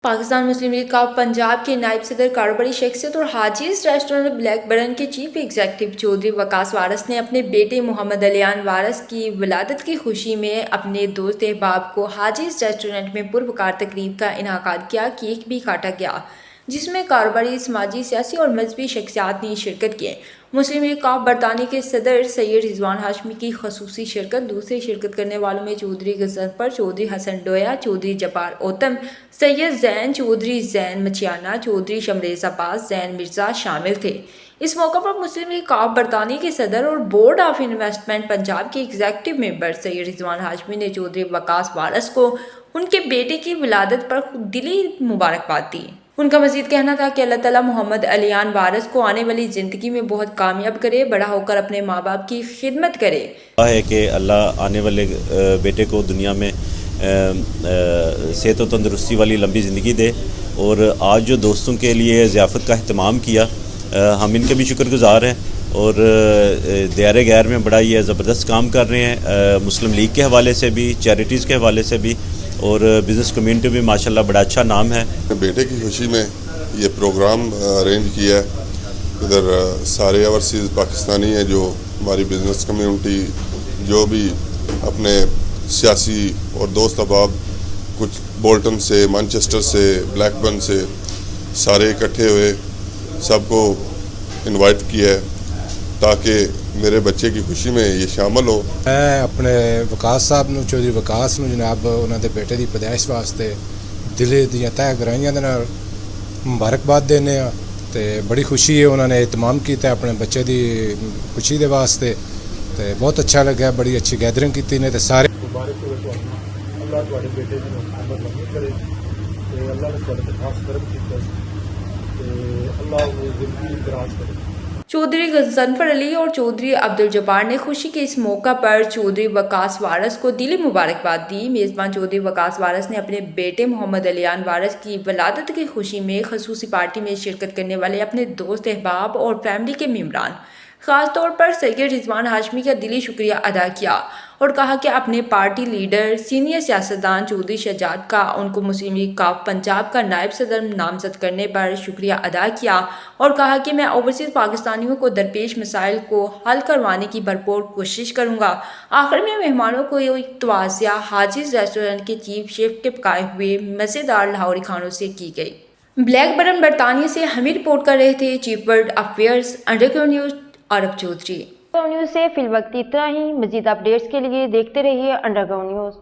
پاکستان مسلم league کا پنجاب کے نائب صدر کاروباری شخصیت اور حاجیز ریسٹورنٹ بلیک برن کے چیف ایگزیکٹو چودھری وقاص وارث نے اپنے بیٹے محمد علیان وارث کی ولادت کی خوشی میں اپنے دوست احباب کو حاجیز ریسٹورنٹ میں پروقار تقریب کا انعقاد کیا۔ کیک بھی کاٹا گیا جس میں کاروباری، سماجی، سیاسی اور مذہبی شخصیات نے شرکت کی۔ مسلم لیگ کاف برطانیہ کے صدر سید رضوان ہاشمی کی خصوصی شرکت۔ دوسرے شرکت کرنے والوں میں چودھری غضنفر، چودھری حسن ڈویا، چودھری جبار اوتم، سید زین، چودھری زین مچیانہ، چودھری شمریز عباس، زین مرزا شامل تھے۔ اس موقع پر مسلم لیگ کاف برطانیہ کے صدر اور بورڈ آف انویسٹمنٹ پنجاب کے ایگزیکٹو ممبر سید رضوان ہاشمی نے چودھری وقاص وارث کو ان کے بیٹے کی ولادت پر دلی مبارکباد دی۔ ان کا مزید کہنا تھا کہ اللہ تعالیٰ محمد علیان وارث کو آنے والی زندگی میں بہت کامیاب کرے، بڑا ہو کر اپنے ماں باپ کی خدمت کرے۔ ہے کہ اللہ آنے والے بیٹے کو دنیا میں صحت و تندرستی والی لمبی زندگی دے، اور آج جو دوستوں کے لیے ضیافت کا اہتمام کیا، ہم ان کے بھی شکر گزار ہیں، اور دیار غیر میں بڑا یہ زبردست کام کر رہے ہیں، مسلم لیگ کے حوالے سے بھی، چیریٹیز کے حوالے سے بھی، اور بزنس کمیونٹی میں ماشاءاللہ بڑا اچھا نام ہے۔ بیٹے کی خوشی میں یہ پروگرام ارینج کیا ہے۔ ادھر سارے اوورسیز پاکستانی ہیں جو ہماری بزنس کمیونٹی، جو بھی اپنے سیاسی اور دوست احباب، کچھ بولٹن سے، مانچسٹر سے، بلیک برن سے، سارے اکٹھے ہوئے، سب کو انوائٹ کیا ہے تاکہ میرے بچے کی خوشی میں یہ شامل ہو۔ میں اپنے وقاص صاحب نو، چودھری وقاص نو جناب انہوں دے بیٹے دی پیدائش واسطے دل دیاں تہ گہرائیاں دے نال مبارکباد دینے ہاں، تے بڑی خوشی ہے انہوں نے اہتمام کیتا ہے اپنے بچے دی خوشی دے واسطے، تے بہت اچھا لگا، بڑی اچھی گیدرنگ کیتی نے، تے سارے مبارک ہو اللہ تواڈے بیٹے دی عمر لمبی کرے، تے اللہ نے تواڈے تے خاص کرم کیتا تے اللہ وہ زندگی دراز کرے۔ چودھری غضنفر علی اور چودھری عبدالجبار نے خوشی کے اس موقع پر چودھری وقاص وارث کو دلی مبارکباد دی۔ میزبان چودھری وقاص وارث نے اپنے بیٹے محمد علیان وارث کی ولادت کی خوشی میں خصوصی پارٹی میں شرکت کرنے والے اپنے دوست احباب اور فیملی کے ممبران، خاص طور پر سید رضوان ہاشمی کا دلی شکریہ ادا کیا، اور کہا کہ اپنے پارٹی لیڈر، سینئر سیاستدان چودھری شجاعت کا ان کو مسلم لیگ کاف پنجاب کا نائب صدر نامزد کرنے پر شکریہ ادا کیا، اور کہا کہ میں اوورسیز پاکستانیوں کو درپیش مسائل کو حل کروانے کی بھرپور کوشش کروں گا۔ آخر میں مہمانوں کو توازیہ حاجیز ریسٹورنٹ کے چیف شیف کے پکائے ہوئے مزیدار لاہوری کھانوں سے کی گئی۔ بلیک برن برطانیہ سے ہم رپورٹ کر رہے تھے۔ Chief world affairs, underground news, عرب چودھری۔ نیوز سے فی الوقت اتنا ہی۔ مزید اپڈیٹس کے لیے دیکھتے رہیے انڈرگراؤنڈ نیوز۔